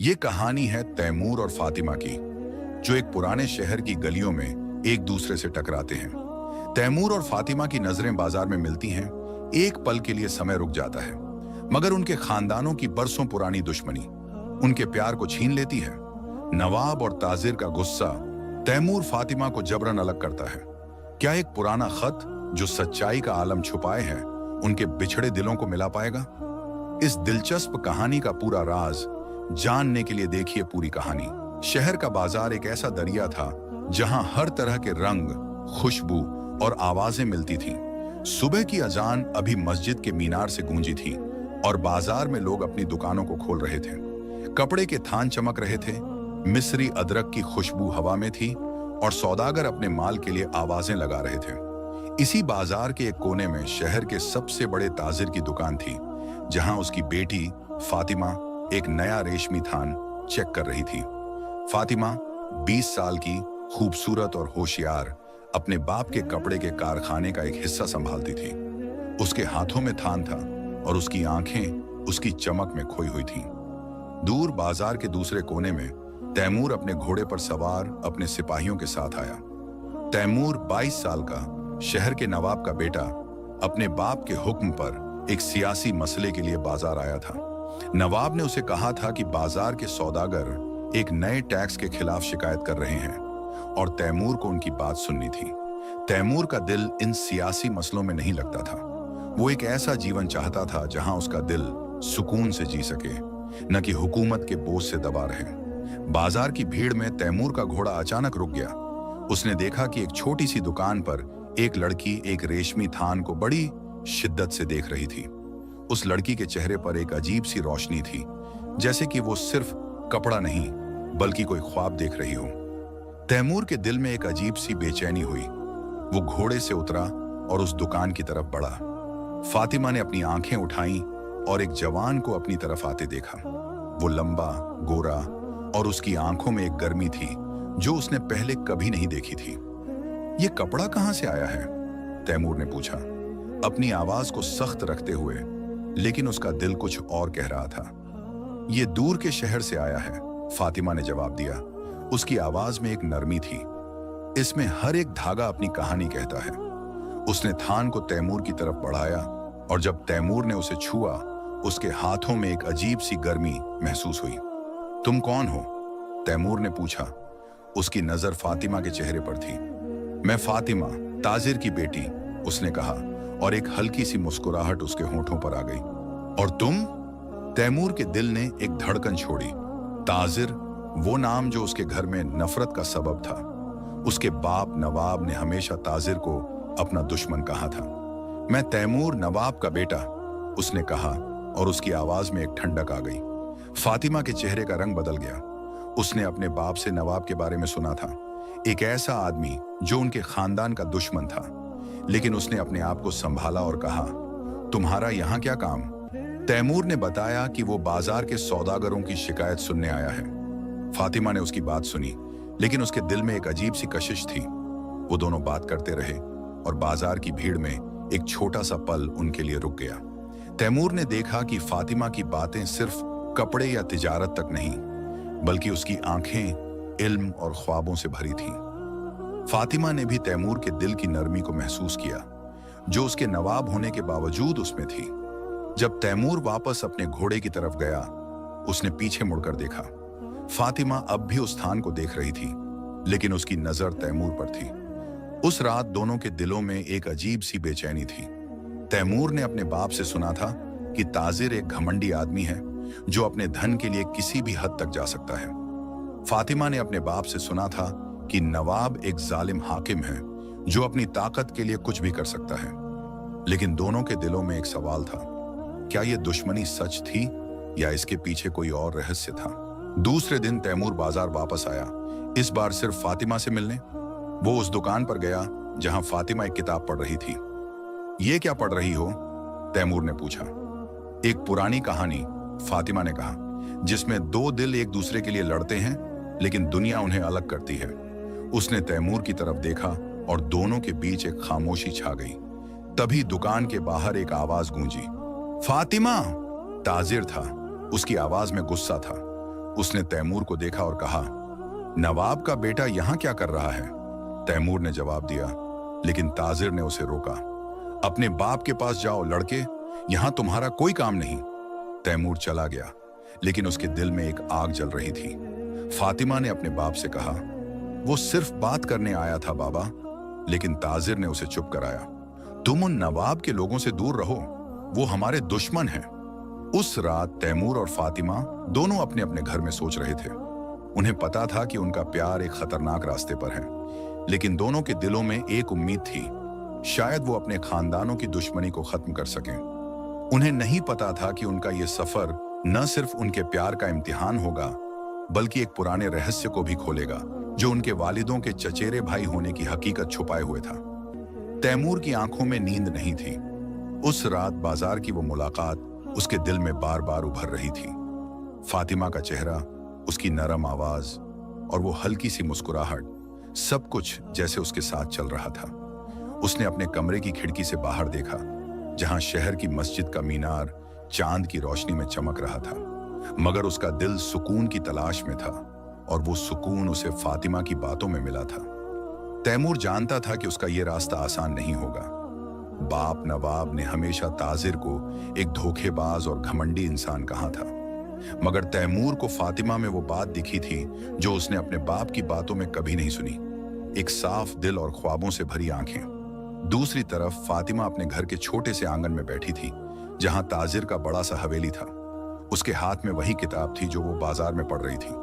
ये कहानी है तैमूर और फातिमा की, जो एक पुराने शहर की गलियों में एक दूसरे से टकराते हैं। तैमूर और फातिमा की नजरें बाजार में मिलती हैं। एक पल के लिए समय रुक जाता है, मगर उनके खानदानों की बरसों पुरानी दुश्मनी उनके प्यार को छीन लेती है। नवाब और ताजिर का गुस्सा तैमूर फातिमा को जबरन अलग करता है। क्या एक पुराना खत जो सच्चाई का आलम छुपाए है उनके बिछड़े दिलों को मिला पाएगा? इस दिलचस्प कहानी का पूरा राज जानने के लिए देखिए पूरी कहानी। शहर का बाजार एक ऐसा दरिया था जहां हर तरह के रंग, खुशबू और आवाजें मिलती थीं। सुबह की अजान अभी मस्जिद के मीनार से गूंजी थी और बाजार में लोग अपनी दुकानों को खोल रहे थे। कपड़े के थान चमक रहे थे, मिस्री अदरक की खुशबू हवा में थी और सौदागर अपने माल के लिए आवाजें लगा रहे थे। इसी बाजार के एक कोने में शहर के सबसे बड़े ताजिर की दुकान थी, जहां उसकी बेटी फातिमा एक नया रेशमी थान चेक कर रही थी। फातिमा 20 साल की, खूबसूरत और होशियार, अपने बाप के कपड़े के कारखाने का एक हिस्सा संभालती थी। उसके हाथों में थान था और उसकी आंखें उसकी चमक में खोई हुई थीं। दूर बाजार के दूसरे कोने में तैमूर अपने घोड़े पर सवार अपने सिपाहियों के साथ आया। तैमूर 22 साल का, शहर के नवाब का बेटा, अपने बाप के हुक्म पर एक सियासी मसले के लिए बाजार आया था। नवाब ने उसे कहा था कि बाजार के सौदागर एक नए टैक्स के खिलाफ शिकायत कर रहे हैं और तैमूर को उनकी बात सुननी थी। तैमूर का दिल इन सियासी मसलों में नहीं लगता था। वो एक ऐसा जीवन चाहता था जहां उसका दिल सुकून से जी सके, न कि हुकूमत के बोझ से दबा रहे। बाजार की भीड़ में तैमूर का घोड़ा अचानक रुक गया। उसने देखा कि एक छोटी सी दुकान पर एक लड़की एक रेशमी थान को बड़ी शिद्दत से देख रही थी। उस लड़की के चेहरे पर एक अजीब सी रोशनी थी, जैसे कि वो सिर्फ कपड़ा नहीं बल्कि कोई ख्वाब देख रही हो। तैमूर के दिल में एक अजीब सी बेचैनी हुई। वो घोड़े से उतरा और उस दुकान की तरफ बढ़ा। फातिमा ने अपनी आंखें उठाईं और एक जवान को अपनी तरफ आते देखा। वो लंबा, गोरा और उसकी आंखों में एक गर्मी थी जो उसने पहले कभी नहीं देखी थी। ये कपड़ा कहां से आया है? तैमूर ने पूछा, अपनी आवाज को सख्त रखते हुए, लेकिन उसका दिल कुछ और कह रहा था। ये दूर के शहर से आया है, फातिमा ने जवाब दिया। उसकी आवाज में एक नरमी थी। इसमें हर एक धागा अपनी कहानी कहता है। उसने थान को तैमूर की तरफ बढ़ाया और जब तैमूर ने उसे छुआ, उसके हाथों में एक अजीब सी गर्मी महसूस हुई। तुम कौन हो? तैमूर ने पूछा। उसकी नजर फातिमा के चेहरे पर थी। मैं फातिमा, ताजिर की बेटी, उसने कहा और एक हल्की सी मुस्कुराहट उसके होठों पर आ गई। और तुम? तैमूर के दिल ने एक धड़कन छोड़ी। ताजिर, वो नाम जो उसके घर में नफरत का सबब था। उसके बाप नवाब ने हमेशा ताजिर को अपना दुश्मन कहा था। मैं तैमूर, नवाब का बेटा, उसने कहा और उसकी आवाज में एक ठंडक आ गई। फातिमा के चेहरे का रंग बदल गया। उसने अपने बाप से नवाब के बारे में सुना था, एक ऐसा आदमी जो उनके खानदान का दुश्मन था। लेकिन उसने अपने आप को संभाला और कहा, तुम्हारा यहां क्या काम? तैमूर ने बताया कि वो बाजार के सौदागरों की शिकायत सुनने आया है। फातिमा ने उसकी बात सुनी, लेकिन उसके दिल में एक अजीब सी कशिश थी। वो दोनों बात करते रहे और बाजार की भीड़ में एक छोटा सा पल उनके लिए रुक गया। तैमूर ने देखा कि फातिमा की बातें सिर्फ कपड़े या तिजारत तक नहीं, बल्कि उसकी आंखें इल्म और ख्वाबों से भरी थीं। फातिमा ने भी तैमूर के दिल की नरमी को महसूस किया, जो उसके नवाब होने के बावजूद उसमें थी। जब तैमूर वापस अपने घोड़े की तरफ गया, उसने पीछे मुड़कर देखा। फातिमा अब भी उस स्थान को देख रही थी, लेकिन उसकी नजर तैमूर पर थी। उस रात दोनों के दिलों में एक अजीब सी बेचैनी थी। तैमूर ने अपने बाप से सुना था कि ताजिर एक घमंडी आदमी है जो अपने धन के लिए किसी भी हद तक जा सकता है। फातिमा ने अपने बाप से सुना था कि नवाब एक जालिम हाकिम है जो अपनी ताकत के लिए कुछ भी कर सकता है। लेकिन दोनों के दिलों में एक सवाल था, क्या यह दुश्मनी सच थी या इसके पीछे कोई और रहस्य था? दूसरे दिन तैमूर बाजार वापस आया, इस बार सिर्फ फातिमा से मिलने। वो उस दुकान पर गया जहां फातिमा एक किताब पढ़ रही थी। ये क्या पढ़ रही हो? तैमूर ने पूछा। एक पुरानी कहानी, फातिमा ने कहा, जिसमें दो दिल एक दूसरे के लिए लड़ते हैं लेकिन दुनिया उन्हें अलग करती है। उसने तैमूर की तरफ देखा और दोनों के बीच एक खामोशी छा गई। तभी दुकान के बाहर एक आवाज गूंजी, फातिमा! ताजिर था, उसकी आवाज में गुस्सा था। उसने तैमूर को देखा और कहा, नवाब का बेटा यहाँ क्या कर रहा है? तैमूर ने जवाब दिया, लेकिन ताजिर ने उसे रोका। अपने बाप के पास जाओ लड़के, यहाँ तुम्हारा कोई काम नहीं। तैमूर चला गया, लेकिन उसके दिल में एक आग जल रही थी। फातिमा ने अपने बाप से कहा, वो सिर्फ बात करने आया था बाबा। लेकिन ताजिर ने उसे चुप कराया। तुम उन नवाब के लोगों से दूर रहो, वो हमारे दुश्मन हैं। उस रात तैमूर और फातिमा दोनों अपने अपने घर में सोच रहे थे। उन्हें पता था कि उनका प्यार एक खतरनाक रास्ते पर है, लेकिन दोनों के दिलों में एक उम्मीद थी, शायद वो अपने खानदानों की दुश्मनी को खत्म कर सकें। उन्हें नहीं पता था कि उनका ये सफर न सिर्फ उनके प्यार का इम्तिहान होगा, बल्कि एक पुराने रहस्य को भी खोलेगा जो उनके वालिदों के चचेरे भाई होने की हकीकत छुपाए हुए था। तैमूर की आंखों में नींद नहीं थी। उस रात बाजार की वो मुलाकात उसके दिल में बार बार उभर रही थी। फातिमा का चेहरा, उसकी नरम आवाज और वो हल्की सी मुस्कुराहट, सब कुछ जैसे उसके साथ चल रहा था। उसने अपने कमरे की खिड़की से बाहर देखा, जहां शहर की मस्जिद का मीनार चांद की रोशनी में चमक रहा था। मगर उसका दिल सुकून की तलाश में था, और वो सुकून उसे फातिमा की बातों में मिला था। तैमूर जानता था कि उसका ये रास्ता आसान नहीं होगा। बाप नवाब ने हमेशा ताजिर को एक धोखेबाज और घमंडी इंसान कहा था, मगर तैमूर को फातिमा में वो बात दिखी थी जो उसने अपने बाप की बातों में कभी नहीं सुनी। एक साफ दिल और ख्वाबों से भरी आंखें। दूसरी तरफ फातिमा अपने घर के छोटे से आंगन में बैठी थी, जहां ताजिर का बड़ा सा हवेली था। उसके हाथ में वही किताब थी जो वो बाजार में पढ़ रही थी,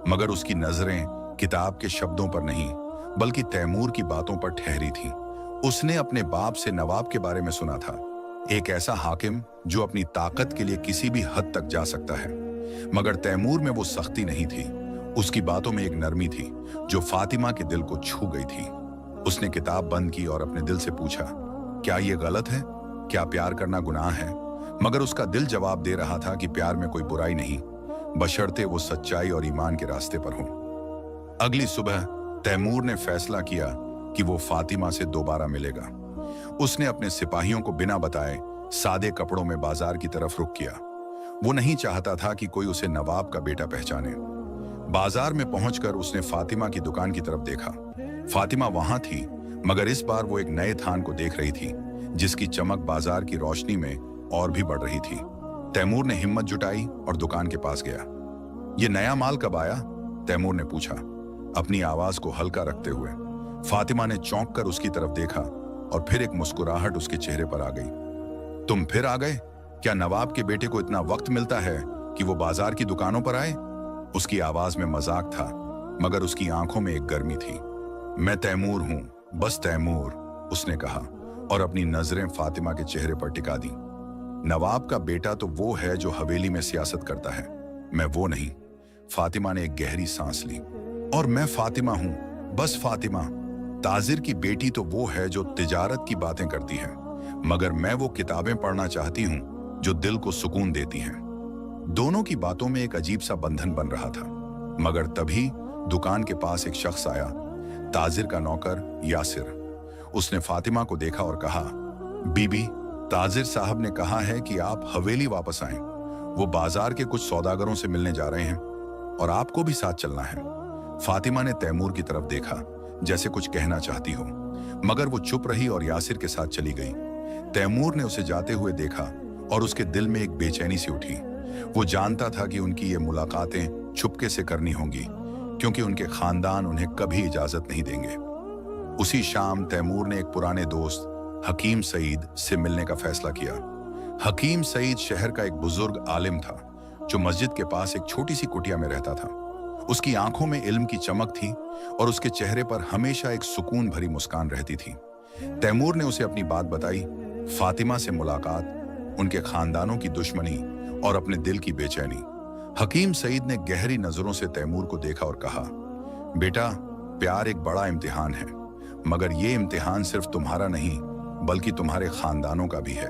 मगर उसकी नजरें किताब के शब्दों पर नहीं, बल्कि तैमूर की बातों पर ठहरी थी। उसने अपने बाप से नवाब के बारे में सुना था, एक ऐसा हाकिम जो अपनी ताकत के लिए किसी भी हद तक जा सकता है। मगर तैमूर में वो सख्ती नहीं थी, उसकी बातों में एक नरमी थी जो फातिमा के दिल को छू गई थी। उसने किताब बंद की और अपने दिल से पूछा, क्या ये गलत है? क्या प्यार करना गुनाह है? मगर उसका दिल जवाब दे रहा था कि प्यार में कोई बुराई नहीं, बशर्ते वो सच्चाई और ईमान के रास्ते पर हो। अगली सुबह तैमूर ने फैसला किया कि वो फातिमा से दोबारा मिलेगा। उसने अपने सिपाहियों को बिना बताए सादे कपड़ों में बाजार की तरफ रुख किया। वो नहीं चाहता था कि कोई उसे नवाब का बेटा पहचाने। बाजार में पहुंचकर उसने फातिमा की दुकान की तरफ देखा। फातिमा वहां थी, मगर इस बार वो एक नए थान को देख रही थी, जिसकी चमक बाजार की रोशनी में और भी बढ़ रही थी। तैमूर ने हिम्मत जुटाई और दुकान के पास गया। ये नया माल कब आया? तैमूर ने पूछा, अपनी आवाज को हल्का रखते हुए। फातिमा ने चौंक कर उसकी तरफ देखा और फिर एक मुस्कुराहट उसके चेहरे पर आ गई। तुम फिर आ गए? क्या नवाब के बेटे को इतना वक्त मिलता है कि वो बाजार की दुकानों पर आए? उसकी आवाज में मजाक था, मगर उसकी आंखों में एक गर्मी थी। मैं तैमूर हूं, बस तैमूर, उसने कहा और अपनी नजरें फातिमा के चेहरे पर टिका दी। नवाब का बेटा तो वो है जो हवेली में सियासत करता है, मैं वो नहीं। फातिमा ने एक गहरी सांस ली। और मैं फातिमा हूं, बस फातिमा। ताजिर की बेटी तो वो है जो तिजारत की बातें करती है, मगर मैं वो किताबें पढ़ना चाहती हूं जो दिल को सुकून देती हैं। दोनों की बातों में एक अजीब सा बंधन बन रहा था। मगर तभी दुकान के पास एक शख्स आया, ताजिर का नौकर यासिर। उसने फातिमा को देखा और कहा, बीबी, ताजिर साहब ने कहा है कि आप हवेली वापस आएं। वो बाजार के कुछ सौदागरों से मिलने जा रहे हैं और आपको भी साथ चलना है। फातिमा ने तैमूर की तरफ देखा, जैसे कुछ कहना चाहती हो, मगर वो चुप रही और यासिर के साथ चली गई। तैमूर ने उसे जाते हुए देखा और उसके दिल में एक बेचैनी सी उठी। वो जानता था कि उनकी ये मुलाकातें चुपके से करनी होंगी, क्योंकि उनके खानदान उन्हें कभी इजाजत नहीं देंगे। उसी शाम तैमूर ने एक पुराने दोस्त हकीम सईद से मिलने का फैसला किया। हकीम सईद शहर का एक बुजुर्ग आलिम था जो मस्जिद के पास एक छोटी सी कुटिया में रहता था। उसकी आंखों में इल्म की चमक थी और उसके चेहरे पर हमेशा एक सुकून भरी मुस्कान रहती थी। तैमूर ने उसे अपनी बात बताई, फातिमा से मुलाकात, उनके खानदानों की दुश्मनी और अपने दिल की बेचैनी। हकीम सईद ने गहरी नजरों से तैमूर को देखा और कहा, बेटा, प्यार एक बड़ा इम्तिहान है, मगर ये इम्तिहान सिर्फ तुम्हारा नहीं बल्कि तुम्हारे खानदानों का भी है।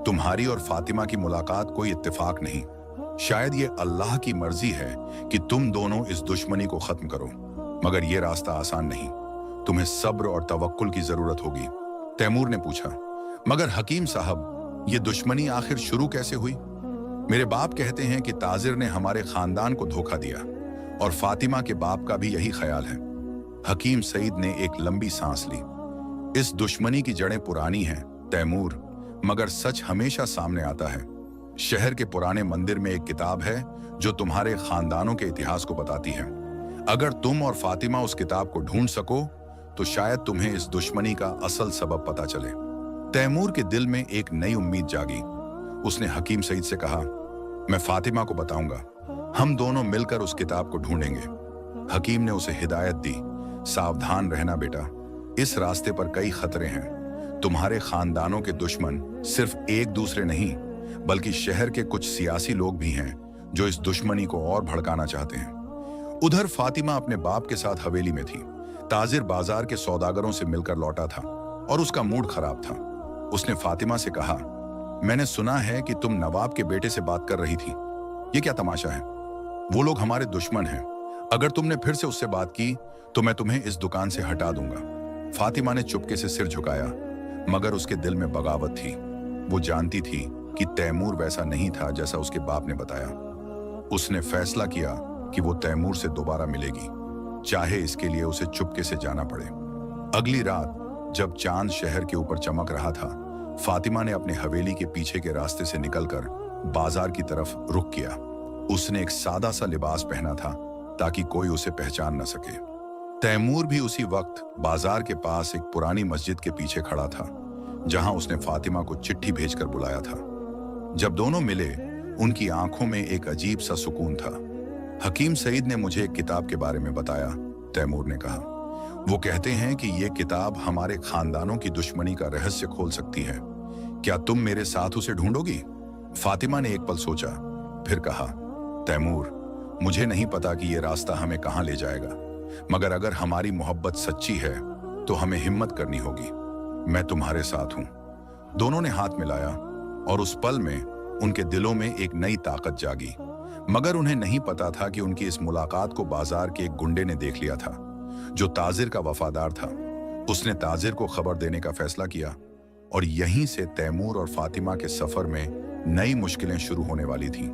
तुम्हारी और फातिमा की मुलाकात कोई इत्तेफाक नहीं, शायद ये अल्लाह की मर्जी है कि तुम दोनों इस दुश्मनी को खत्म करो। मगर ये रास्ता आसान नहीं, तुम्हें सब्र और तवक्कुल की जरूरत होगी। तैमूर ने पूछा, मगर हकीम साहब, ये दुश्मनी आखिर शुरू कैसे हुई? मेरे बाप कहते हैं कि ताजिर ने हमारे खानदान को धोखा दिया और फातिमा के बाप का भी यही ख्याल है। हकीम सईद ने एक लंबी सांस ली। इस दुश्मनी की जड़ें पुरानी हैं, तैमूर, मगर सच हमेशा सामने आता है। शहर के पुराने मंदिर में एक किताब है जो तुम्हारे खानदानों के इतिहास को बताती है। अगर तुम और फातिमा उस किताब को ढूंढ सको तो शायद तुम्हें इस दुश्मनी का असल सबब पता चले। तैमूर के दिल में एक नई उम्मीद जागी। उसने हकीम सईद से कहा, मैं फातिमा को बताऊंगा, हम दोनों मिलकर उस किताब को ढूंढेंगे। हकीम ने उसे हिदायत दी, सावधान रहना बेटा, इस रास्ते पर कई खतरे हैं। तुम्हारे खानदानों के दुश्मन सिर्फ एक दूसरे नहीं बल्कि शहर के कुछ सियासी लोग भी हैं जो इस दुश्मनी को और भड़काना चाहते हैं। उधर फातिमा अपने बाप के साथ हवेली में थी। ताजिर बाजार के सौदागरों से मिलकर लौटा था और उसका मूड खराब था। उसने फातिमा से कहा, मैंने सुना है कि तुम नवाब के बेटे से बात कर रही थी, ये क्या तमाशा है? वो लोग हमारे दुश्मन हैं। अगर तुमने फिर से उससे बात की तो मैं तुम्हें इस दुकान से हटा दूंगा। फातिमा ने चुपके से सिर झुकाया, मगर उसके दिल में बगावत थी। वो जानती थी कि तैमूर वैसा नहीं था जैसा उसके बाप ने बताया। उसने फैसला किया कि वो तैमूर से दोबारा मिलेगी, चाहे इसके लिए उसे चुपके से जाना पड़े। अगली रात जब चांद शहर के ऊपर चमक रहा था, फातिमा ने अपने हवेली के पीछे के रास्ते से निकलकर बाजार की तरफ रुख किया। उसने एक सादा सा लिबास पहना था ताकि कोई उसे पहचान न सके। तैमूर भी उसी वक्त बाजार के पास एक पुरानी मस्जिद के पीछे खड़ा था, जहां उसने फातिमा को चिट्ठी भेजकर बुलाया था। जब दोनों मिले, उनकी आंखों में एक अजीब सा सुकून था। हकीम सईद ने मुझे एक किताब के बारे में बताया, तैमूर ने कहा। वो कहते हैं कि ये किताब हमारे खानदानों की दुश्मनी का रहस्य खोल सकती है। क्या तुम मेरे साथ उसे ढूंढोगी? फातिमा ने एक पल सोचा, फिर कहा, तैमूर, मुझे नहीं पता कि ये रास्ता हमें कहां ले जाएगा, मगर अगर हमारी मोहब्बत सच्ची है तो हमें हिम्मत करनी होगी। मैं तुम्हारे साथ हूं। दोनों ने हाथ मिलाया और उस पल में उनके दिलों में एक नई ताकत जागी। मगर उन्हें नहीं पता था कि उनकी इस मुलाकात को बाजार के एक गुंडे ने देख लिया था, जो ताजिर का वफादार था। उसने ताजिर को खबर देने का फैसला किया और यहीं से तैमूर और फातिमा के सफर में नई मुश्किलें शुरू होने वाली थीं।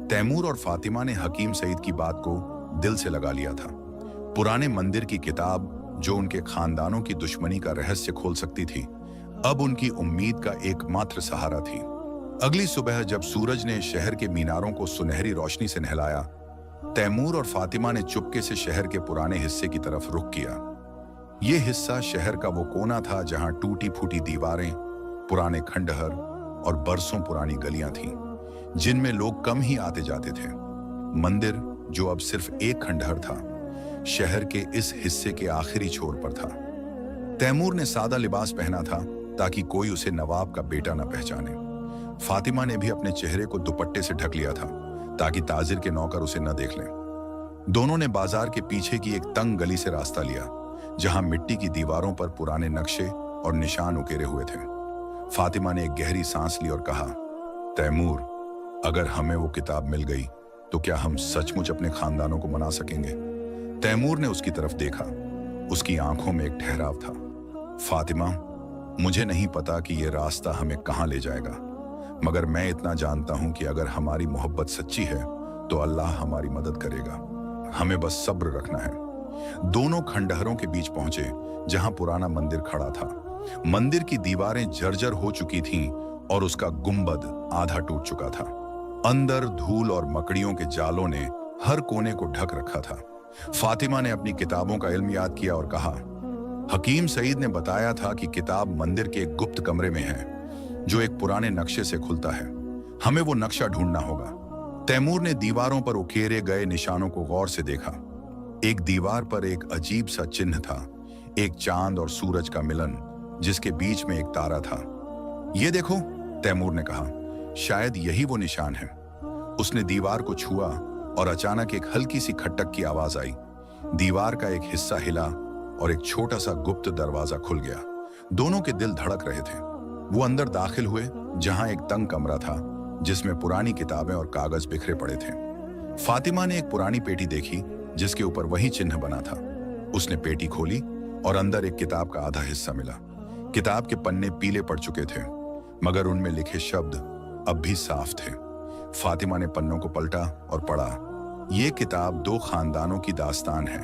तैमूर और फातिमा ने हकीम सईद की बात को दिल से लगा लिया था। पुराने मंदिर की किताब जो उनके खानदानों की दुश्मनी का रहस्य खोल सकती थी, अब उनकी उम्मीद का एकमात्र सहारा थी। अगली सुबह जब सूरज ने शहर के मीनारों को सुनहरी रोशनी से नहलाया, तैमूर और फातिमा ने चुपके से शहर के पुराने हिस्से की तरफ रुख किया। यह हिस्सा शहर का वो कोना था जहां टूटी फूटी दीवारें, पुराने खंडहर और बरसों पुरानी गलियां थीं, जिनमें लोग कम ही आते जाते थे। मंदिर, जो अब सिर्फ एक खंडहर था, शहर के इस हिस्से के आखिरी छोर पर था। तैमूर ने सादा लिबास पहना था ताकि कोई उसे नवाब का बेटा न पहचाने। फातिमा ने भी अपने चेहरे को दुपट्टे से ढक लिया था ताकि ताजिर के नौकर उसे न देख लें। दोनों ने बाजार के पीछे की एक तंग गली से रास्ता लिया, जहां मिट्टी की दीवारों पर पुराने नक्शे और निशान उकेरे हुए थे। फातिमा ने एक गहरी सांस ली और कहा, तैमूर, अगर हमें वो किताब मिल गई तो क्या हम सचमुच अपने खानदानों को मना सकेंगे? तैमूर ने उसकी तरफ देखा। उसकी आंखों में एक ठहराव था। फातिमा, मुझे नहीं पता कि ये रास्ता हमें कहां ले जाएगा, मगर मैं इतना जानता हूं कि अगर हमारी मोहब्बत सच्ची है तो अल्लाह हमारी मदद करेगा। हमें बस सब्र रखना है। दोनों खंडहरों के बीच पहुंचे जहां पुराना मंदिर खड़ा था। मंदिर की दीवारें जर्जर हो चुकी थीं और उसका गुंबद आधा टूट चुका था। अंदर धूल और मकड़ियों के जालों ने हर कोने को ढक रखा था। फातिमा ने अपनी किताबों का इल्म याद किया और कहा, हकीम सईद ने बताया था कि किताब मंदिर के एक गुप्त कमरे में है जो एक पुराने नक्शे से खुलता है। हमें वो नक्शा ढूंढना होगा। तैमूर ने दीवारों पर उकेरे गए निशानों को गौर से देखा। एक दीवार पर एक अजीब सा चिन्ह था, एक चांद और सूरज का मिलन, जिसके बीच में एक तारा था। ये देखो, तैमूर ने कहा, शायद यही वो निशान है। उसने दीवार को छुआ और अचानक एक हल्की सी खटक की आवाज आई। दीवार का एक हिस्सा हिला और एक छोटा सा गुप्त दरवाजा खुल गया। दोनों के दिल धड़क रहे थे। वो अंदर दाखिल हुए जहां एक तंग कमरा था जिसमें पुरानी किताबें और कागज बिखरे पड़े थे। फातिमा ने एक पुरानी पेटी देखी जिसके ऊपर वही चिन्ह बना था। उसने पेटी खोली और अंदर एक किताब का आधा हिस्सा मिला। किताब के पन्ने पीले पड़ चुके थे, मगर उनमें लिखे शब्द अब भी साफ थे। फातिमा ने पन्नों को पलटा और पढ़ा। ये किताब दो खानदानों की दास्तान है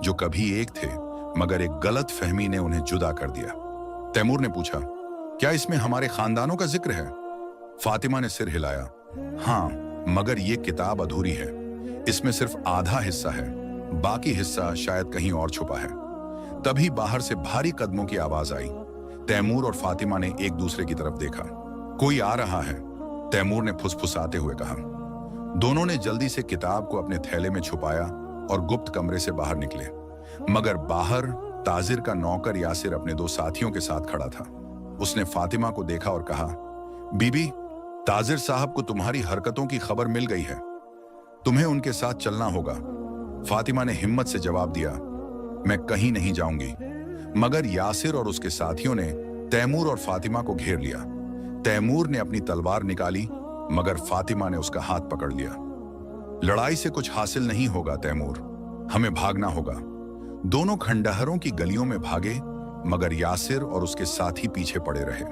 जो कभी एक थे, मगर एक गलत फहमी ने उन्हें जुदा कर दिया। तैमूर ने पूछा, क्या इसमें हमारे खानदानों का जिक्र है? फातिमा ने सिर हिलाया। हाँ, मगर ये किताब अधूरी है। इसमें सिर्फ आधा हिस्सा है, बाकी हिस्सा शायद कहीं और छुपा है। तभी बाहर से भारी कदमों की आवाज आई। तैमूर और फातिमा ने एक दूसरे की तरफ देखा। कोई आ रहा है, तैमूर ने फुसफुसाते हुए कहा। दोनों ने जल्दी से किताब को अपने थैले में छुपाया और गुप्त कमरे से बाहर निकले। मगर बाहर ताजिर का नौकर यासिर अपने दो साथियों के साथ खड़ा था। उसने फातिमा को देखा और कहा, बीबी, ताजिर साहब को तुम्हारी हरकतों की खबर मिल गई है, तुम्हें उनके साथ चलना होगा। फातिमा ने हिम्मत से जवाब दिया, मैं कहीं नहीं जाऊंगी। मगर यासिर और उसके साथियों ने तैमूर और फातिमा को घेर लिया। तैमूर ने अपनी तलवार निकाली, मगर फातिमा ने उसका हाथ पकड़ लिया। लड़ाई से कुछ हासिल नहीं होगा तैमूर, हमें भागना होगा। दोनों खंडहरों की गलियों में भागे, मगर यासिर और उसके साथी पीछे पड़े रहे।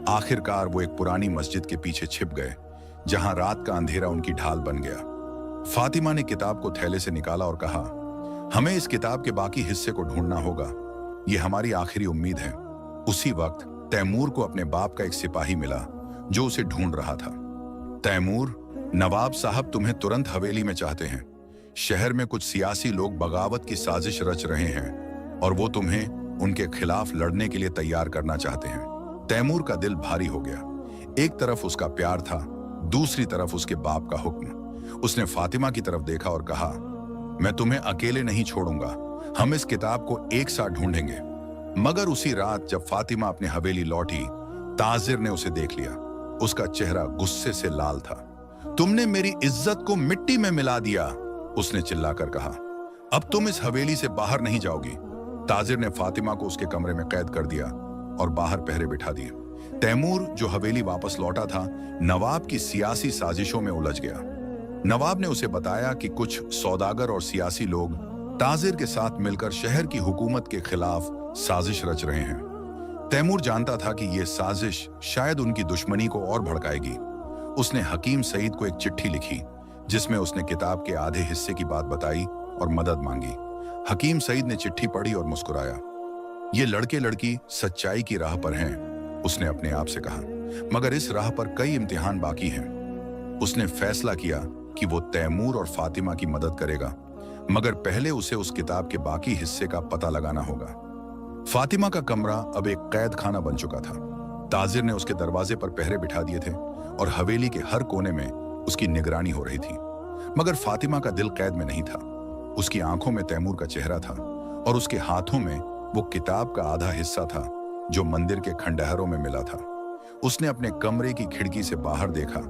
आखिरकार वो एक पुरानी मस्जिद के पीछे छिप गए, जहां रात का अंधेरा उनकी ढाल बन गया। फातिमा ने किताब को थैले से निकाला और कहा, हमें इस किताब के बाकी हिस्से को ढूंढना होगा, ये हमारी आखिरी उम्मीद है। उसी वक्त तैमूर को अपने बाप का एक सिपाही मिला जो उसे ढूंढ रहा था। तैमूर, नवाब साहब तुम्हें तुरंत हवेली में चाहते हैं। शहर में कुछ सियासी लोग बगावत की साजिश रच रहे हैं और वो तुम्हें उनके खिलाफ लड़ने के लिए तैयार करना चाहते हैं। तैमूर का दिल भारी हो गया। एक तरफ उसका प्यार था, दूसरी तरफ उसके बाप का हुक्म। उसने फातिमा की तरफ देखा और कहा, मैं तुम्हें अकेले नहीं छोड़ूंगा, हम इस किताब को एक साथ ढूंढेंगे। मगर उसी रात जब फातिमा अपने हवेली लौटी, ताजिर ने उसे देख लिया। उसका चेहरा गुस्से से लाल था। तुमने मेरी इज्जत को मिट्टी में मिला दिया, उसने चिल्लाकर कहा। अब तुम इस हवेली से बाहर नहीं जाओगी। ताजिर ने फातिमा को उसके कमरे में कैद कर दिया और बाहर पहरे बिठा दिए। तैमूर, जो हवेली वापस लौटा था, नवाब की सियासी साजिशों में उलझ गया। नवाब ने उसे बताया कि कुछ सौदागर और सियासी लोग ताजिर के साथ मिलकर शहर की हुकूमत के खिलाफ साजिश रच रहे हैं। तैमूर जानता था कि यह साजिश शायद उनकी दुश्मनी को और भड़काएगी। उसने हकीम सईद को एक चिट्ठी लिखी जिसमें उसने किताब के आधे हिस्से की बात बताई और मदद मांगी। हकीम सईद ने चिट्ठी पढ़ी और मुस्कुराया। ये लड़के लड़की सच्चाई की राह पर हैं, उसने अपने आप से कहा, मगर इस राह पर कई इम्तिहान बाकी हैं। उसने फैसला किया कि वो तैमूर और फातिमा की मदद करेगा, मगर पहले उसे उस किताब के बाकी हिस्से का पता लगाना होगा। फातिमा का कमरा अब एक कैद खाना बन चुका था। ताजिर ने उसके दरवाजे पर पहरे बिठा दिए थे और हवेली के हर कोने में उसकी निगरानी हो रही थी। मगर फातिमा का दिल कैद में नहीं था। उसकी आंखों में तैमूर का चेहरा था और उसके हाथों में वो किताब का आधा हिस्सा था जो मंदिर के खंडहरों में मिला था। उसने अपने कमरे की खिड़की से बाहर देखा,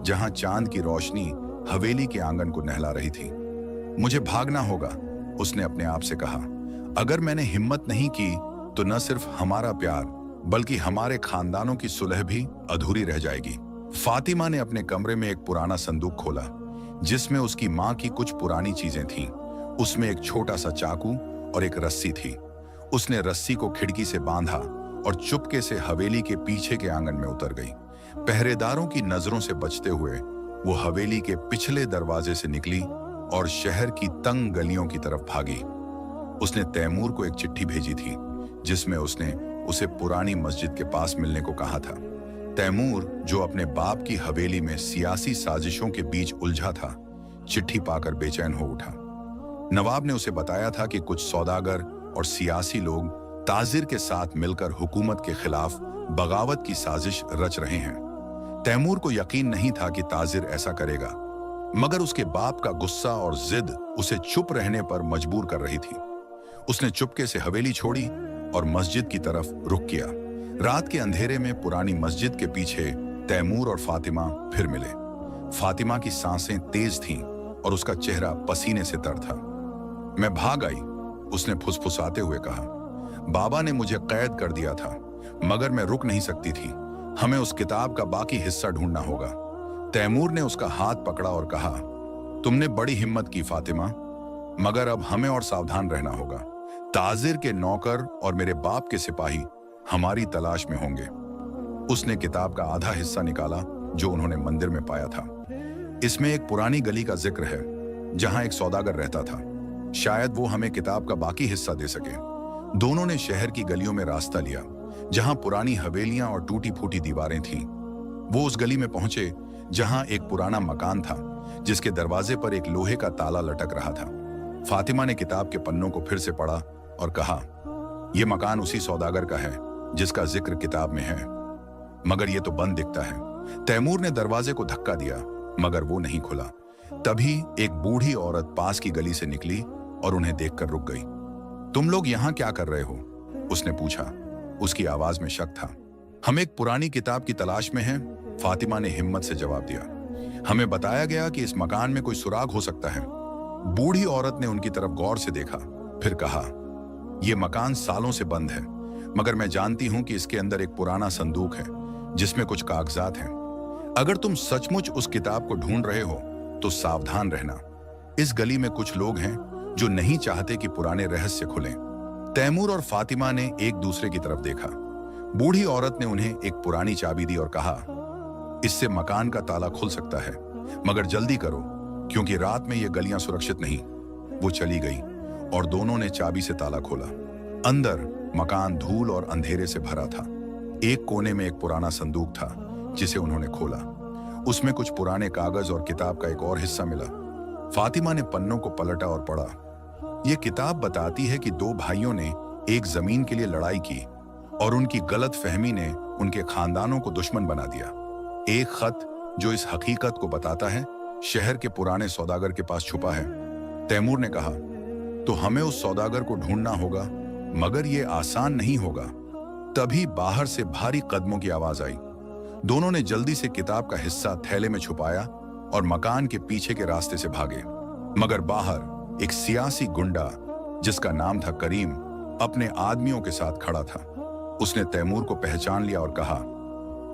जहां चांद की रोशनी हवेली के आंगन को नहला रही थी। मुझे भागना होगा, उसने अपने आप से कहा। अगर मैंने हिम्मत नहीं की तो न सिर्फ हमारा प्यार बल्कि हमारे खानदानों की सुलह भी अधूरी रह जाएगी। फातिमा ने अपने कमरे में एक पुराना संदूक खोला जिसमें उसकी मां की कुछ पुरानी चीजें थीं। उसमें एक छोटा सा चाकू और एक रस्सी थी। उसने रस्सी को खिड़की से बांधा और चुपके से हवेली के पीछे के आंगन में उतर गई। पहरेदारों की नजरों से बचते हुए वो हवेली के पिछले दरवाजे से निकली और शहर की तंग गलियों की तरफ भागी। उसने तैमूर को एक चिट्ठी भेजी थी जिसमें उसने उसे पुरानी मस्जिद के पास मिलने को कहा था। तैमूर, जो अपने बाप की हवेली में सियासी साजिशों के बीच उलझा था, चिट्ठी पाकर बेचैन हो उठा। नवाब ने उसे बताया था कि कुछ सौदागर और सियासी लोग ताजिर के साथ मिलकर हुकूमत के खिलाफ बगावत की साजिश रच रहे हैं। तैमूर को यकीन नहीं था कि ताजिर ऐसा करेगा, मगर उसके बाप का गुस्सा और जिद उसे चुप रहने पर मजबूर कर रही थी। उसने चुपके से हवेली छोड़ी और मस्जिद की तरफ रुख किया। रात के अंधेरे में पुरानी मस्जिद के पीछे तैमूर और फातिमा फिर मिले। फातिमा की सांसें तेज थीं और उसका चेहरा पसीने से तर था। मैं भाग आई, उसने फुसफुसाते हुए कहा। बाबा ने मुझे कैद कर दिया था, मगर मैं रुक नहीं सकती थी। हमें उस किताब का बाकी हिस्सा ढूंढना होगा। तैमूर ने उसका हाथ पकड़ा और कहा, तुमने बड़ी हिम्मत की फातिमा, मगर अब हमें और सावधान रहना होगा। ताजिर के नौकर और मेरे बाप के सिपाही हमारी तलाश में होंगे। उसने किताब का आधा हिस्सा निकाला जो उन्होंने मंदिर में पाया था। इसमें एक पुरानी गली का जिक्र है जहां एक सौदागर रहता था। शायद वो हमें किताब का बाकी हिस्सा दे सके। दोनों ने शहर की गलियों में रास्ता लिया जहां पुरानी हवेलियां और टूटी फूटी दीवारें थीं। वो उस गली में पहुंचे जहां एक पुराना मकान था जिसके दरवाजे पर एक लोहे का ताला लटक रहा था। फातिमा ने किताब के पन्नों को फिर से पढ़ा और कहा, यह मकान उसी सौदागर का है जिसका जिक्र किताब में है, मगर यह तो बंद दिखता है। तैमूर ने दरवाजे को धक्का दिया मगर वो नहीं खुला। तभी एक बूढ़ी औरत पास की गली से निकली और उन्हें देखकर रुक गई। तुम लोग यहां क्या कर रहे हो? उसने पूछा। उसकी आवाज में शक था। हम एक पुरानी किताब की तलाश में हैं, फातिमा ने हिम्मत से जवाब दिया। हमें बताया गया कि इस मकान में कोई सुराग हो सकता है। बूढ़ी औरत ने उनकी तरफ गौर से देखा, फिर कहा, यह मकान सालों से बंद है, मगर मैं जानती हूं कि इसके अंदर एक पुराना संदूक है जिसमें कुछ कागजात हैं। अगर तुम सचमुच उस किताब को ढूंढ रहे हो तो सावधान रहना। इस गली में कुछ लोग हैं जो नहीं चाहते कि पुराने रहस्य खुलें। तैमूर और फातिमा ने एक दूसरे की तरफ देखा। बूढ़ी औरत ने उन्हें एक पुरानी चाबी दी और कहा, इससे मकान का ताला खुल सकता है, मगर जल्दी करो क्योंकि रात में ये गलियां सुरक्षित नहीं। वो चली गई और दोनों ने चाबी से ताला खोला। अंदर मकान धूल और अंधेरे से भरा था। एक कोने में एक पुराना संदूक था जिसे उन्होंने खोला। उसमें कुछ पुराने कागज और किताब का एक और हिस्सा मिला। फातिमा ने पन्नों को पलटा और पढ़ा। यह किताब बताती है कि दो भाइयों ने एक जमीन के लिए लड़ाई की और उनकी गलत फहमी ने उनके खानदानों को दुश्मन बना दिया। एक खत जो इस हकीकत को बताता है शहर के पुराने सौदागर के पास छुपा है। तैमूर ने कहा, तो हमें उस सौदागर को ढूंढना होगा, मगर यह आसान नहीं होगा। तभी बाहर से भारी कदमों की आवाज आई। दोनों ने जल्दी से किताब का हिस्सा थैले में छुपाया और मकान के पीछे के रास्ते से भागे। मगर बाहर एक सियासी गुंडा जिसका नाम था करीम अपने आदमियों के साथ खड़ा था। उसने तैमूर को पहचान लिया और कहा,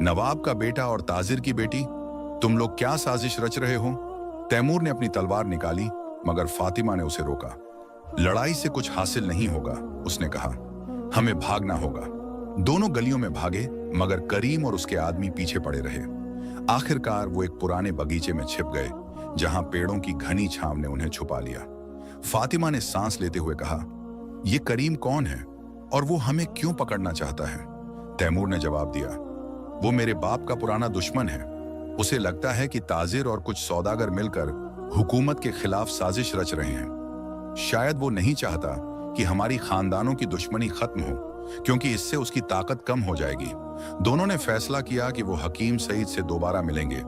नवाब का बेटा और ताजिर की बेटी, तुम लोग क्या साजिश रच रहे हो? तैमूर ने अपनी तलवार निकाली मगर फातिमा ने उसे रोका। लड़ाई से कुछ हासिल नहीं होगा, उसने कहा, हमें भागना होगा। दोनों गलियों में भागे मगर करीम और उसके आदमी पीछे पड़े रहे। आखिरकार वो एक पुराने बगीचे में छिप गए जहां पेड़ों की घनी छांव ने उन्हें छुपा लिया। फातिमा ने सांस लेते हुए कहा, यह करीम कौन है और वो हमें क्यों पकड़ना चाहता है? तैमूर ने जवाब दिया, वो मेरे बाप का पुराना दुश्मन है। उसे लगता है कि ताजिर और कुछ सौदागर मिलकर हुकूमत के खिलाफ साजिश रच रहे हैं। शायद वो नहीं चाहता कि हमारी खानदानों की दुश्मनी खत्म हो, क्योंकि इससे उसकी ताकत कम हो जाएगी। दोनों ने फैसला किया कि वो हकीम सईद से दोबारा मिलेंगे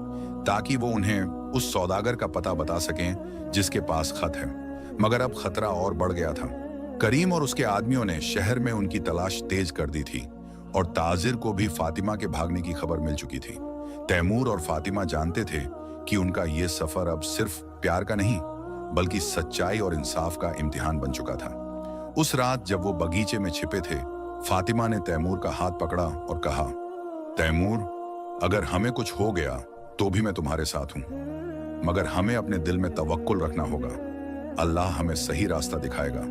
ताकि वो उन्हें उस सौदागर का पता बता सकें जिसके पास खत है। मगर अब खतरा और बढ़ गया था। करीम और उसके आदमियों ने शहर में उनकी तलाश तेज कर दी थी और ताजिर को भी फातिमा के भागने की खबर मिल चुकी थी। तैमूर और फातिमा जानते थे कि उनका ये सफर अब सिर्फ प्यार का नहीं बल्कि सच्चाई और इंसाफ का इम्तिहान बन चुका था। उस रात जब वो बगीचे में छिपे थे, फातिमा ने तैमूर का हाथ पकड़ा और कहा, तैमूर, अगर हमें कुछ हो गया तो भी मैं तुम्हारे साथ हूं, मगर हमें अपने दिल में तवक्कुल रखना होगा। अल्लाह हमें सही रास्ता दिखाएगा।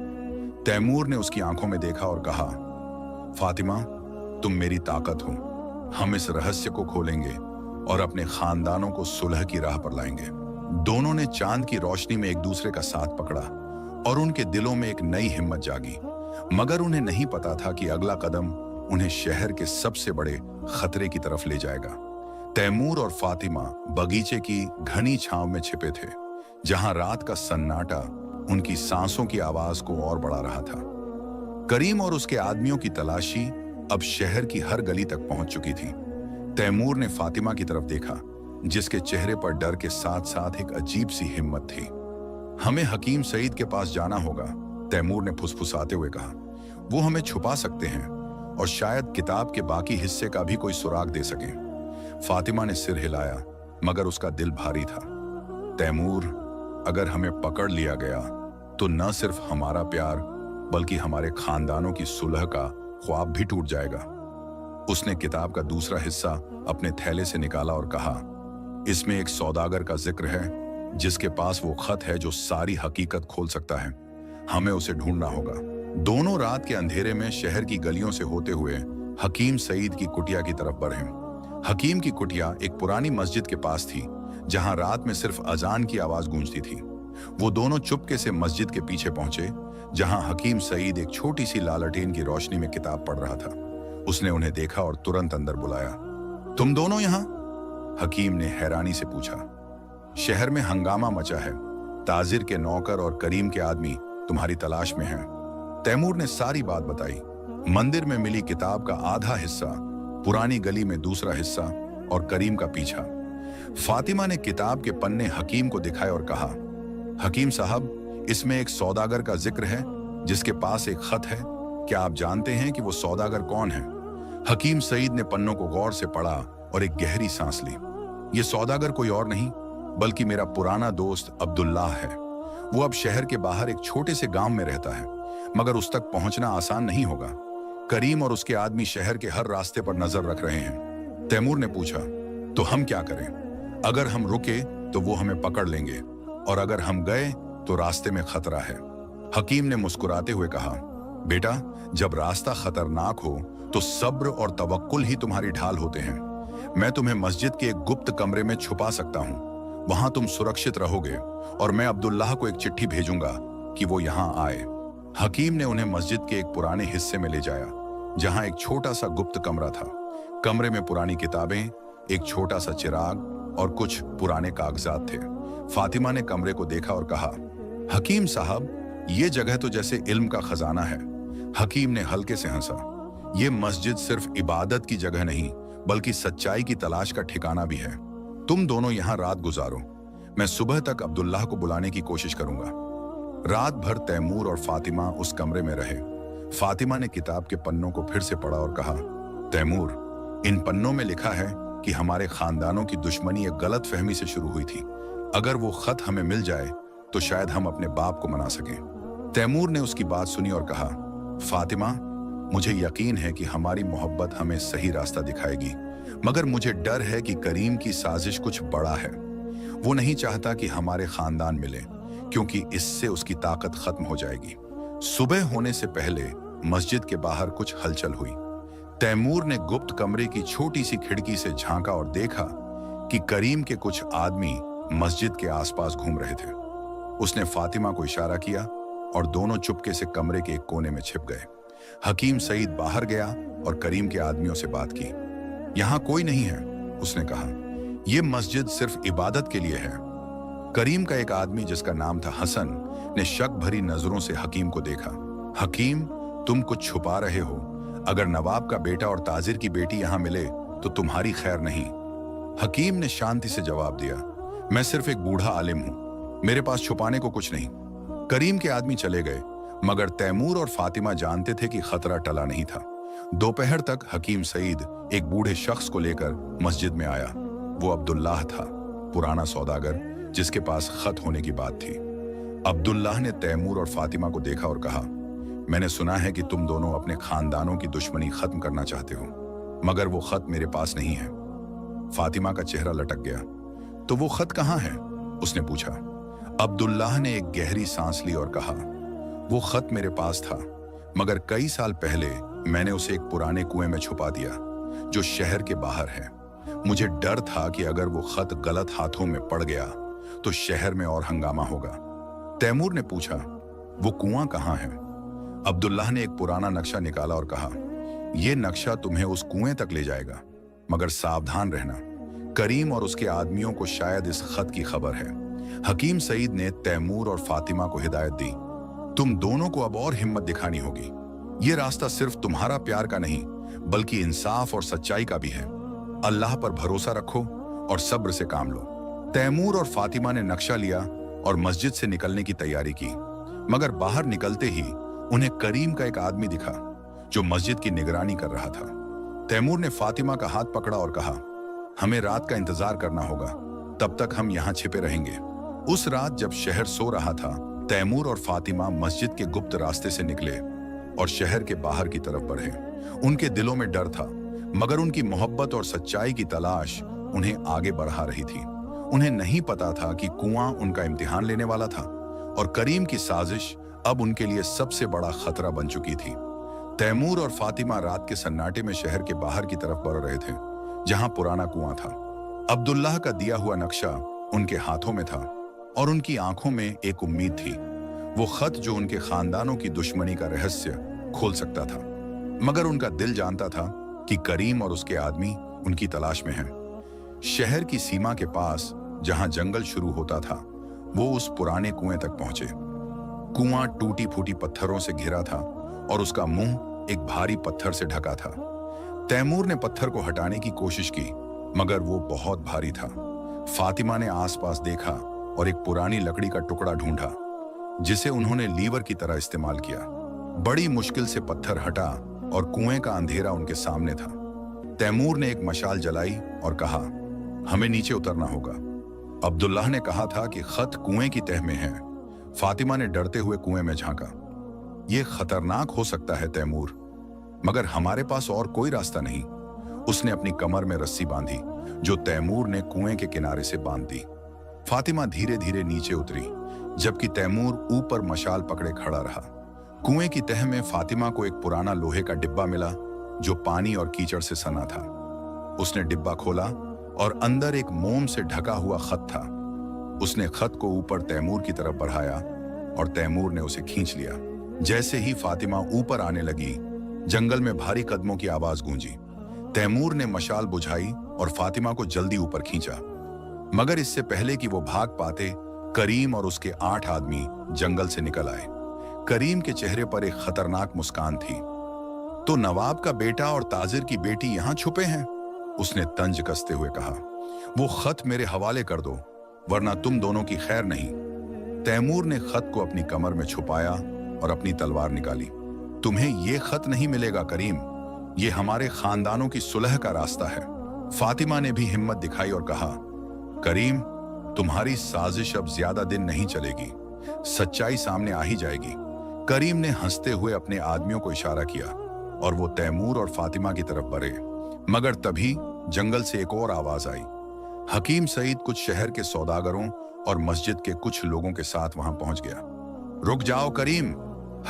तैमूर ने उसकी आंखों में देखा और कहा, फातिमा, तुम मेरी ताकत हो। हम इस रहस्य को खोलेंगे और अपने खानदानों को सुलह की राह पर लाएंगे। दोनों ने चांद की रोशनी में एक दूसरे का साथ पकड़ा और उनके दिलों में एक नई हिम्मत जागी। मगर उन्हें नहीं पता था कि अगला कदम उन्हें शहर के सबसे बड़े खतरे की तरफ ले जाएगा। तैमूर और फातिमा बगीचे की घनी छांव में छिपे थे, जहां रात का सन्नाटा उनकी सांसों की आवाज को और बढ़ा रहा था। करीम और उसके आदमियों की तलाशी अब शहर की हर गली तक पहुंच चुकी थी। तैमूर ने फातिमा की तरफ देखा, जिसके चेहरे पर डर के साथ साथ एक अजीब सी हिम्मत थी। हमें हकीम सईद के पास जाना होगा, तैमूर ने फुसफुसाते हुए कहा। वो हमें छुपा सकते हैं और शायद किताब के बाकी हिस्से का भी कोई सुराग दे सकें। फातिमा ने सिर हिलाया, मगर उसका दिल भारी था। तैमूर, अगर हमें पकड़ लिया गया तो न सिर्फ हमारा प्यार बल्कि हमारे खानदानों की सुलह का ख्वाब भी टूट जाएगा। उसने किताब का दूसरा हिस्सा अपने थैले से निकाला और कहा, इसमें एक सौदागर का जिक्र है जिसके पास वो खत है जो सारी हकीकत खोल सकता है। हमें उसे ढूंढना होगा। दोनों रात के अंधेरे में शहर की गलियों से होते हुए हकीम सईद की कुटिया की तरफ बढ़े। हकीम की कुटिया एक पुरानी मस्जिद के पास थी, जहां रात में सिर्फ अजान की आवाज गूंजती थी। वो दोनों चुपके से मस्जिद के पीछे पहुंचे, जहां हकीम सईद एक छोटी सी लालटेन की रोशनी में किताब पढ़ रहा था। उसने उन्हें देखा और तुरंत अंदर बुलाया। तुम दोनों यहां? हकीम ने हैरानी से पूछा। शहर में हंगामा मचा है। ताजिर के नौकर और करीम के आदमी तुम्हारी तलाश में हैं। तैमूर ने सारी बात बताई। मंदिर में मिली किताब का आधा हिस्सा, पुरानी गली में दूसरा हिस्सा और करीम का पीछा। फातिमा ने किताब के पन्ने हकीम को दिखाए और कहा, हकीम साहब, इसमें एक सौदागर का जिक्र है जिसके पास एक खत है। क्या आप जानते हैं कि वो सौदागर कौन है? हकीम सईद ने पन्नों को गौर से पढ़ा और एक गहरी सांस ली। ये सौदागर कोई और नहीं बल्कि मेरा पुराना दोस्त अब्दुल्लाह है। वो अब शहर के बाहर एक छोटे से गांव में रहता है, मगर उस तक पहुंचना आसान नहीं होगा। करीम और उसके आदमी शहर के हर रास्ते पर नजर रख रहे हैं। तैमूर ने पूछा, तो हम क्या करें? अगर हम रुके तो वो हमें पकड़ लेंगे, और अगर हम गए तो रास्ते में खतरा है। हकीम ने मुस्कुराते हुए कहा, बेटा, जब रास्ता खतरनाक हो तो सब्र और तवक्कुल ही तुम्हारी ढाल होते हैं। मैं तुम्हें मस्जिद के एक गुप्त कमरे में छुपा सकता हूँ। वहां तुम सुरक्षित रहोगे और मैं अब्दुल्लाह को एक चिट्ठी भेजूंगा कि वो यहाँ आए। हकीम ने उन्हें मस्जिद के एक पुराने हिस्से में ले जाया, जहां एक छोटा सा गुप्त कमरा था। कमरे में पुरानी किताबें, एक छोटा सा चिराग और कुछ पुराने कागजात थे। फातिमा ने कमरे को देखा और कहा, हकीम साहब, ये जगह तो जैसे इल्म का खजाना है। हकीम ने हल्के से हंसा। ये मस्जिद सिर्फ इबादत की जगह नहीं बल्कि सच्चाई की तलाश का ठिकाना भी है। तुम दोनों यहाँ रात गुजारो। मैं सुबह तक अब्दुल्लाह को बुलाने की कोशिश करूंगा। रात भर तैमूर और फातिमा उस कमरे में रहे। फातिमा ने किताब के पन्नों को फिर से पढ़ा और कहा, तैमूर, इन पन्नों में लिखा है कि हमारे खानदानों की दुश्मनी एक गलत फहमी से शुरू हुई थी। अगर वो खत हमें मिल जाए तो शायद हम अपने बाप को मना सकें। तैमूर ने उसकी बात सुनी और कहा, फातिमा, मुझे यकीन है कि हमारी मोहब्बत हमें सही रास्ता दिखाएगी, मगर मुझे डर है कि करीम की साजिश कुछ बड़ा है। वो नहीं चाहता कि हमारे खानदान मिले, क्योंकि इससे उसकी ताकत खत्म हो जाएगी। सुबह होने से पहले मस्जिद के बाहर कुछ हलचल हुई। तैमूर ने गुप्त कमरे की छोटी सी खिड़की से झांका और देखा कि करीम के कुछ आदमी मस्जिद के आसपास घूम रहे थे। उसने फातिमा को इशारा किया और दोनों चुपके से कमरे के एक कोने में छिप गए। हकीम सईद बाहर गया और करीम के आदमियों से बात की। यहां कोई नहीं है, उसने कहा। यह मस्जिद सिर्फ इबादत के लिए है। करीम का एक आदमी जिसका नाम था हसन ने शक भरी नजरों से हकीम को देखा। हकीम, तुम कुछ छुपा रहे हो। अगर नवाब का बेटा और ताजिर की बेटी यहां मिले तो तुम्हारी खैर नहीं। हकीम ने शांति से जवाब दिया, मैं सिर्फ एक बूढ़ा आलिम हूं, मेरे पास छुपाने को कुछ नहीं। करीम के आदमी चले गए, मगर तैमूर और फातिमा जानते थे कि खतरा टला नहीं था। दोपहर तक हकीम सईद एक बूढ़े शख्स को लेकर मस्जिद में आया। वो अब्दुल्लाह था, पुराना सौदागर जिसके पास खत होने की बात थी। अब्दुल्लाह ने तैमूर और फातिमा को देखा और कहा, मैंने सुना है कि तुम दोनों अपने खानदानों की दुश्मनी खत्म करना चाहते हो, मगर वो खत मेरे पास नहीं है। फातिमा का चेहरा लटक गया। तो वो खत कहाँ है? उसने पूछा। अब्दुल्लाह ने एक गहरी सांस ली और कहा, वो खत मेरे पास था, मगर कई साल पहले मैंने उसे एक पुराने कुएं में छुपा दिया जो शहर के बाहर है। मुझे डर था कि अगर वो खत गलत हाथों में पड़ गया तो शहर में और हंगामा होगा। तैमूर ने पूछा, वो कुआं कहाँ है? अब्दुल्लाह ने एक पुराना नक्शा निकाला और कहा, यह नक्शा तुम्हें उस कुएं तक ले जाएगा, मगर सावधान रहना, करीम और उसके आदमियों को शायद इस खत की खबर है। हकीम सईद ने तैमूर और फातिमा को हिदायत दी, तुम दोनों को अब और हिम्मत दिखानी होगी। यह रास्ता सिर्फ तुम्हारा प्यार का नहीं बल्कि इंसाफ और सच्चाई का भी है। अल्लाह पर भरोसा रखो और सब्र से काम लो। तैमूर और फातिमा ने नक्शा लिया और मस्जिद से निकलने की तैयारी की, मगर बाहर निकलते ही उन्हें करीम का एक आदमी दिखा जो मस्जिद की निगरानी कर रहा था। तैमूर ने फातिमा का हाथ पकड़ा और कहा, हमें रात का इंतजार करना होगा, तब तक हम यहाँ छिपे रहेंगे। उस रात जब शहर सो रहा था, तैमूर और फातिमा मस्जिद के गुप्त रास्ते से निकले और शहर के बाहर की तरफ बढ़े। उनके दिलों में डर था, मगर उनकी मोहब्बत और सच्चाई की तलाश उन्हें आगे बढ़ा रही थी। उन्हें नहीं पता था कि कुआं उनका इम्तिहान लेने वाला था और करीम की साजिश अब उनके लिए सबसे बड़ा खतरा बन चुकी थी। तैमूर और फातिमा रात के सन्नाटे में शहर के बाहर की तरफ बढ़ रहे थे, जहां पुराना कुआं था। अब्दुल्लाह का दिया हुआ नक्शा उनके हाथों में था और उनकी आंखों में एक उम्मीद थी, वो खत जो उनके खानदानों की दुश्मनी का रहस्य खोल सकता था। मगर उनका दिल जानता था कि करीम और उसके आदमी उनकी तलाश में हैं। शहर की सीमा के पास जहां जंगल शुरू होता था, वो उस पुराने कुएं तक पहुंचे। कुआं टूटी फूटी पत्थरों से घिरा था और उसका मुंह एक भारी पत्थर से ढका था। तैमूर ने पत्थर को हटाने की कोशिश की, मगर वो बहुत भारी था। फातिमा ने आसपास देखा और एक पुरानी लकड़ी का टुकड़ा ढूंढा, जिसे उन्होंने लीवर की तरह इस्तेमाल किया। बड़ी मुश्किल से पत्थर हटा और कुएं का अंधेरा उनके सामने था। तैमूर ने एक मशाल जलाई और कहा, हमें नीचे उतरना होगा। अब्दुल्लाह ने कहा था कि खत कुएं की तह में है। फातिमा ने डरते हुए कुएं में झांका। यह खतरनाक हो सकता है तैमूर, मगर हमारे पास और कोई रास्ता नहीं। उसने अपनी कमर में रस्सी बांधी, जो तैमूर ने कुएं के किनारे से बांध दी। फातिमा धीरे धीरे नीचे उतरी, जबकि तैमूर ऊपर मशाल पकड़े खड़ा रहा। कुएं की तह में फातिमा को एक पुराना लोहे का डिब्बा मिला, जो पानी और कीचड़ से सना था। उसने डिब्बा खोला और अंदर एक मोम से ढका हुआ खत था। उसने खत को ऊपर तैमूर की तरफ बढ़ाया और तैमूर ने उसे खींच लिया। जैसे ही फातिमा ऊपर आने लगी, जंगल में भारी कदमों की आवाज गूंजी। तैमूर ने मशाल बुझाई और फातिमा को जल्दी ऊपर खींचा, मगर इससे पहले कि वो भाग पाते, करीम और उसके 8 आदमी जंगल से निकल आए। करीम के चेहरे पर एक खतरनाक मुस्कान थी। तो नवाब का बेटा और ताजिर की बेटी यहां छुपे हैं, उसने तंज कसते हुए कहा। वो खत मेरे हवाले कर दो, वरना तुम दोनों की खैर नहीं। तैमूर ने खत को अपनी कमर में छुपाया और अपनी तलवार निकाली। तुम्हें ये खत नहीं मिलेगा करीम, ये हमारे खानदानों की सुलह का रास्ता है। फातिमा ने भी हिम्मत दिखाई और कहा, करीम, तुम्हारी साजिश अब ज्यादा दिन नहीं चलेगी, सच्चाई सामने आ ही जाएगी। करीम ने हंसते हुए अपने आदमियों को इशारा किया और वो तैमूर और फातिमा की तरफ बढ़े। मगर तभी जंगल से एक और आवाज आई। हकीम सईद कुछ शहर के सौदागरों और मस्जिद के कुछ लोगों के साथ वहां पहुंच गया। रुक जाओ करीम,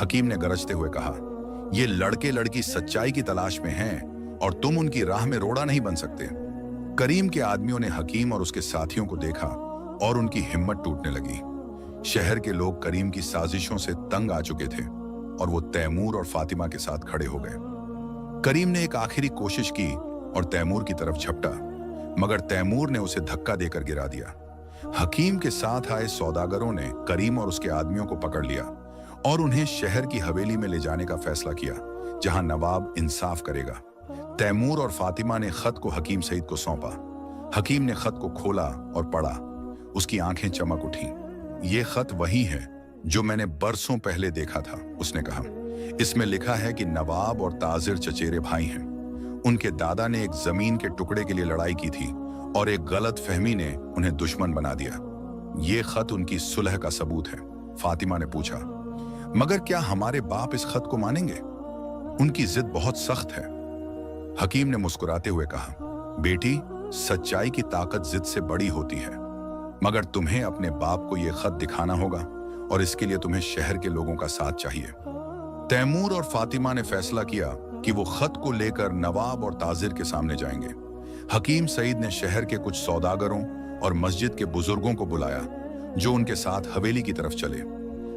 हकीम ने गरजते हुए कहा। ये लड़के लड़की सच्चाई की तलाश में हैं और तुम उनकी राह में रोड़ा नहीं बन सकते। करीम के आदमियों ने हकीम और उसके साथियों को देखा और उनकी हिम्मत टूटने लगी। शहर के लोग करीम की साजिशों से तंग आ चुके थे और वो तैमूर और फातिमा के साथ खड़े हो गए। करीम ने एक आखिरी कोशिश की और तैमूर की तरफ झपटा, मगर तैमूर ने उसे धक्का देकर गिरा दिया। हकीम के साथ आए सौदागरों ने करीम और उसके आदमियों को पकड़ लिया और उन्हें शहर की हवेली में ले जाने का फैसला किया, जहां नवाब इंसाफ करेगा। तैमूर और फातिमा ने खत को हकीम सईद को सौंपा। हकीम ने खत को खोला और पढ़ा। उसकी आंखें चमक उठी। ये खत वही है जो मैंने बरसों पहले देखा था, उसने कहा। इसमें लिखा है कि नवाब और ताजिर चचेरे भाई हैं। उनके दादा ने एक जमीन के टुकड़े के लिए लड़ाई की थी और एक गलत फहमी ने उन्हें दुश्मन बना दिया। ये खत उनकी सुलह का सबूत है। फातिमा ने पूछा, मगर क्या हमारे बाप इस खत को मानेंगे? उनकी जिद बहुत सख्त है। हकीम ने मुस्कुराते हुए कहा, बेटी, सच्चाई की ताकत जिद से बड़ी होती है, मगर तुम्हें अपने बाप को यह खत दिखाना होगा और इसके लिए तुम्हें शहर के लोगों का साथ चाहिए। तैमूर और फातिमा ने फैसला किया कि वो खत को लेकर नवाब और ताजिर के सामने जाएंगे। हकीम सईद ने शहर के कुछ सौदागरों और मस्जिद के बुजुर्गों को बुलाया, जो उनके साथ हवेली की तरफ चले।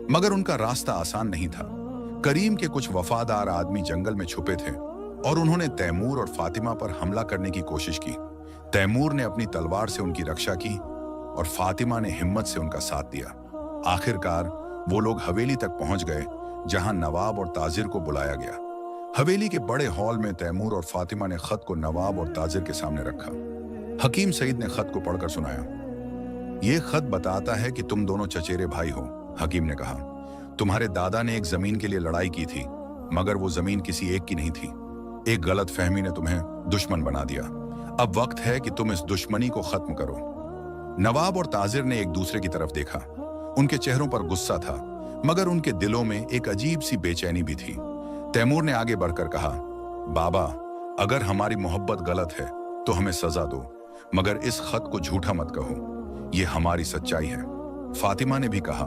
मगर उनका रास्ता आसान नहीं था। करीम के कुछ वफादार आदमी जंगल में छुपे थे और उन्होंने तैमूर और फातिमा पर हमला करने की कोशिश की। तैमूर ने अपनी तलवार से उनकी रक्षा की और फातिमा ने हिम्मत से उनका साथ दिया। आखिरकार वो लोग हवेली तक पहुंच गए, जहां नवाब और ताजिर को बुलाया गया। हवेली के बड़े हॉल में तैमूर और फातिमा ने खत को नवाब और ताजिर के सामने रखा। हकीम सईद ने खत को पढ़कर सुनाया। यह खत बताता है कि तुम दोनों चचेरे भाई हो, हकीम ने कहा। तुम्हारे दादा ने एक जमीन के लिए लड़ाई की थी, मगर वो जमीन किसी एक की नहीं थी। एक गलत फहमी ने तुम्हें दुश्मन बना दिया। अब वक्त है कि तुम इस दुश्मनी को खत्म करो। नवाब और ताजिर ने एक दूसरे की तरफ देखा। उनके चेहरों पर गुस्सा था, मगर उनके दिलों में एक अजीब सी बेचैनी भी थी। तैमूर ने आगे बढ़कर कहा, बाबा, अगर हमारी मोहब्बत गलत है तो हमें सजा दो, मगर इस खत को झूठा मत कहो, ये हमारी सच्चाई है। फातिमा ने भी कहा,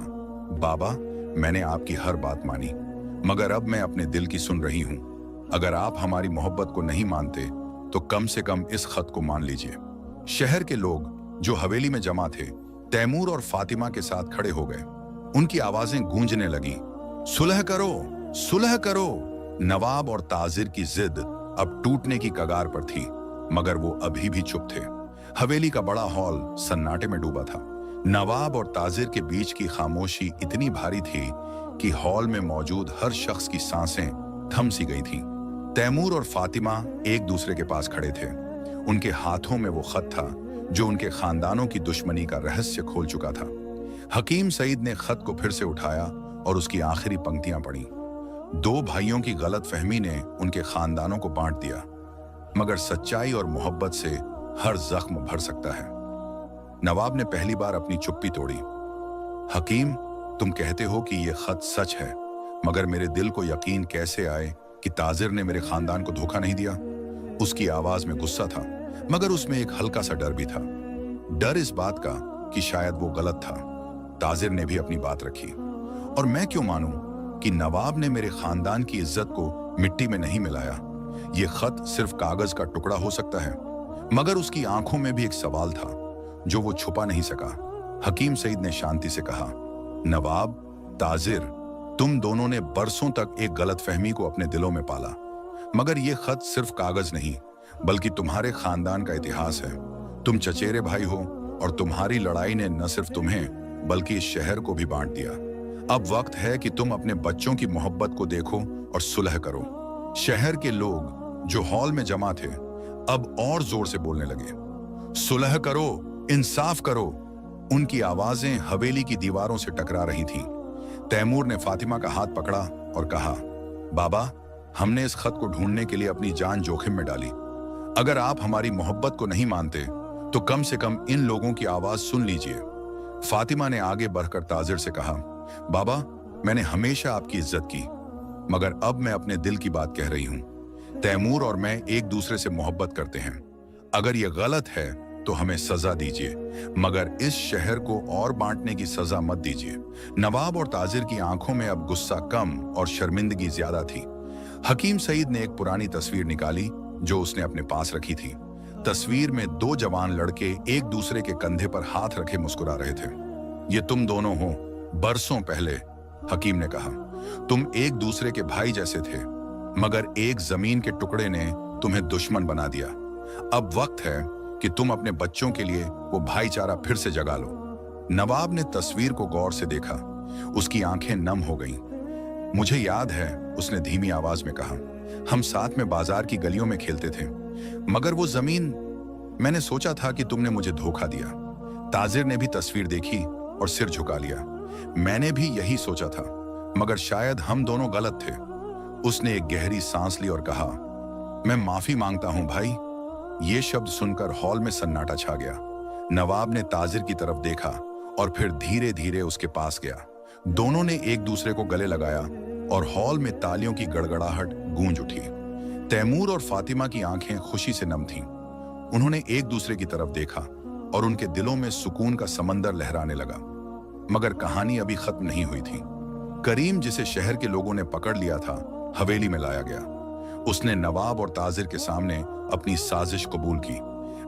बाबा, मैंने आपकी हर बात मानी, मगर अब मैं अपने दिल की सुन रही हूं। अगर आप हमारी मोहब्बत को नहीं मानते तो कम से कम इस खत को मान लीजिए। शहर के लोग जो हवेली में जमा थे तैमूर और फातिमा के साथ खड़े हो गए। उनकी आवाजें गूंजने लगी, सुलह करो, सुलह करो। नवाब और ताजिर की जिद अब टूटने की कगार पर थी, मगर वो अभी भी चुप थे। हवेली का बड़ा हॉल सन्नाटे में डूबा था। नवाब और ताजिर के बीच की खामोशी इतनी भारी थी कि हॉल में मौजूद हर शख्स की सांसें थम सी गई थीं। तैमूर और फातिमा एक दूसरे के पास खड़े थे। उनके हाथों में वो खत था जो उनके खानदानों की दुश्मनी का रहस्य खोल चुका था। हकीम सईद ने खत को फिर से उठाया और उसकी आखिरी पंक्तियां पढ़ी। दो भाइयों की गलतफहमी ने उनके खानदानों को बांट दिया, मगर सच्चाई और मोहब्बत से हर जख्म भर सकता है। नवाब ने पहली बार अपनी चुप्पी तोड़ी। हकीम, तुम कहते हो कि यह खत सच है, मगर मेरे दिल को यकीन कैसे आए कि ताजिर ने मेरे खानदान को धोखा नहीं दिया। उसकी आवाज में गुस्सा था, मगर उसमें एक हल्का सा डर भी था। डर इस बात का कि शायद वो गलत था। ताजिर ने भी अपनी बात रखी, और मैं क्यों मानूं कि नवाब ने मेरे खानदान की इज्जत को मिट्टी में नहीं मिलाया। ये खत सिर्फ कागज का टुकड़ा हो सकता है, मगर उसकी आंखों में भी एक सवाल था जो वो छुपा नहीं सका। हकीम सईद ने शांति से कहा, नवाब, ताजिर, तुम दोनों ने बरसों तक एक गलतफहमी को अपने दिलों में पाला, मगर यह खत सिर्फ कागज नहीं बल्कि तुम्हारे खानदान का इतिहास है। तुम चचेरे भाई हो और तुम्हारी लड़ाई ने न सिर्फ तुम्हें बल्कि इस शहर को भी बांट दिया। अब वक्त है कि तुम अपने बच्चों की मोहब्बत को देखो और सुलह करो। शहर के लोग जो हॉल में जमा थे अब और जोर से बोलने लगे, सुलह करो, इंसाफ करो। उनकी आवाजें हवेली की दीवारों से टकरा रही थीं। तैमूर ने फातिमा का हाथ पकड़ा और कहा, बाबा, हमने इस खत को ढूंढने के लिए अपनी जान जोखिम में डाली। अगर आप हमारी मोहब्बत को नहीं मानते तो कम से कम इन लोगों की आवाज सुन लीजिए। फातिमा ने आगे बढ़कर ताजिर से कहा, बाबा, मैंने हमेशा आपकी इज्जत की, मगर अब मैं अपने दिल की बात कह रही हूं। तैमूर और मैं एक दूसरे से मोहब्बत करते हैं। अगर यह गलत है तो हमें सजा दीजिए, मगर इस शहर को और बांटने की सजा मत दीजिए। नवाब और ताजिर की आंखों में अब गुस्सा कम और शर्मिंदगी ज्यादा थी। हकीम सईद ने एक पुरानी तस्वीर निकाली जो उसने अपने पास रखी थी। तस्वीर में दो जवान लड़के एक दूसरे के कंधे पर हाथ रखे मुस्कुरा रहे थे। ये तुम दोनों हो, बरसों पहले, हकीम ने कहा। तुम एक दूसरे के भाई जैसे थे, मगर एक जमीन के टुकड़े ने तुम्हें दुश्मन बना दिया। अब वक्त है कि तुम अपने बच्चों के लिए वो भाईचारा फिर से जगा लो। नवाब ने तस्वीर को गौर से देखा। उसकी आंखें नम हो गईं। मुझे याद है, उसने धीमी आवाज में कहा, हम साथ में बाजार की गलियों में खेलते थे, मगर वो जमीन, मैंने सोचा था कि तुमने मुझे धोखा दिया। ताजिर ने भी तस्वीर देखी और सिर झुका लिया। मैंने भी यही सोचा था, मगर शायद हम दोनों गलत थे। उसने एक गहरी सांस ली और कहा, मैं माफी मांगता हूं भाई। ये शब्द सुनकर हॉल में सन्नाटा छा गया। नवाब ने ताजिर की तरफ देखा और फिर धीरे धीरे उसके पास गया। दोनों ने एक दूसरे को गले लगाया और हॉल में तालियों की गड़गड़ाहट गूंज उठी। तैमूर और फातिमा की आंखें खुशी से नम थीं। उन्होंने एक दूसरे की तरफ देखा और उनके दिलों में सुकून का समंदर लहराने लगा। मगर कहानी अभी खत्म नहीं हुई थी। करीम, जिसे शहर के लोगों ने पकड़ लिया था, हवेली में लाया गया। उसने नवाब और ताजिर के सामने अपनी साजिश कबूल की।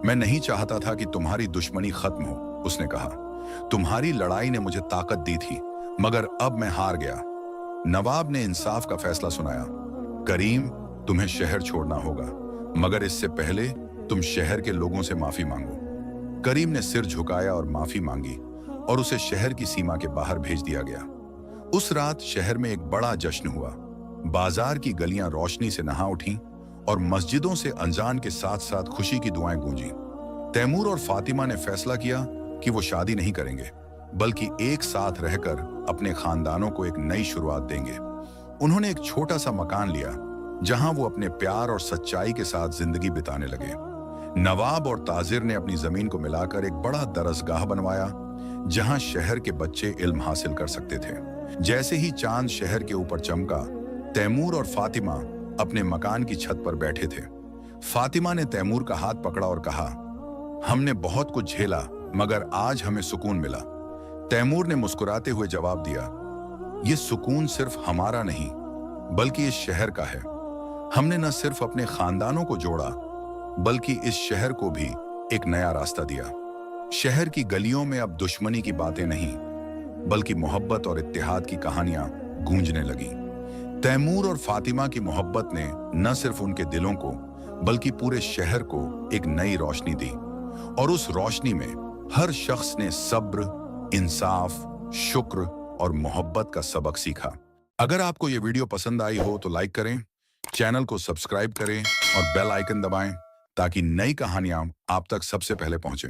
मैं नहीं चाहता था कि तुम्हारी दुश्मनी खत्म हो, उसने कहा। तुम्हारी लड़ाई ने मुझे ताकत दी थी, मगर अब मैं हार गया। नवाब ने इंसाफ का फैसला सुनाया। करीम, तुम्हें शहर छोड़ना होगा, मगर इससे पहले तुम शहर के लोगों से माफी मांगो। करीम ने सिर झुकाया और माफी मांगी और उसे शहर की सीमा के बाहर भेज दिया गया। उस रात शहर में एक बड़ा जश्न हुआ। बाजार की गलियां रोशनी से नहा उठीं और मस्जिदों से अजान के साथ साथ खुशी की दुआएं गूंजी। तैमूर और फातिमा ने फैसला किया कि वो शादी नहीं करेंगे, बल्कि एक साथ रहकर अपने खानदानों को एक नई शुरुआत देंगे। उन्होंने एक छोटा सा मकान लिया जहां वो अपने प्यार और सच्चाई के साथ जिंदगी बिताने लगे। नवाब और ताजिर ने अपनी जमीन को मिलाकर एक बड़ा दरसगाह बनवाया जहां शहर के बच्चे इल्म हासिल कर सकते थे। जैसे ही चांद शहर के ऊपर चमका, तैमूर और फातिमा अपने मकान की छत पर बैठे थे। फातिमा ने तैमूर का हाथ पकड़ा और कहा, हमने बहुत कुछ झेला, मगर आज हमें सुकून मिला। तैमूर ने मुस्कुराते हुए जवाब दिया, ये सुकून सिर्फ हमारा नहीं बल्कि इस शहर का है। हमने न सिर्फ अपने खानदानों को जोड़ा, बल्कि इस शहर को भी एक नया रास्ता दिया। शहर की गलियों में अब दुश्मनी की बातें नहीं, बल्कि मोहब्बत और इत्तेहाद की कहानियां गूंजने लगी। तैमूर और फातिमा की मोहब्बत ने न सिर्फ उनके दिलों को, बल्कि पूरे शहर को एक नई रोशनी दी, और उस रोशनी में हर शख्स ने सब्र, इंसाफ, शुक्र और मोहब्बत का सबक सीखा। अगर आपको ये वीडियो पसंद आई हो तो लाइक करें, चैनल को सब्सक्राइब करें और बेल आइकन दबाएं ताकि नई कहानियां आप तक सबसे पहले पहुंचें।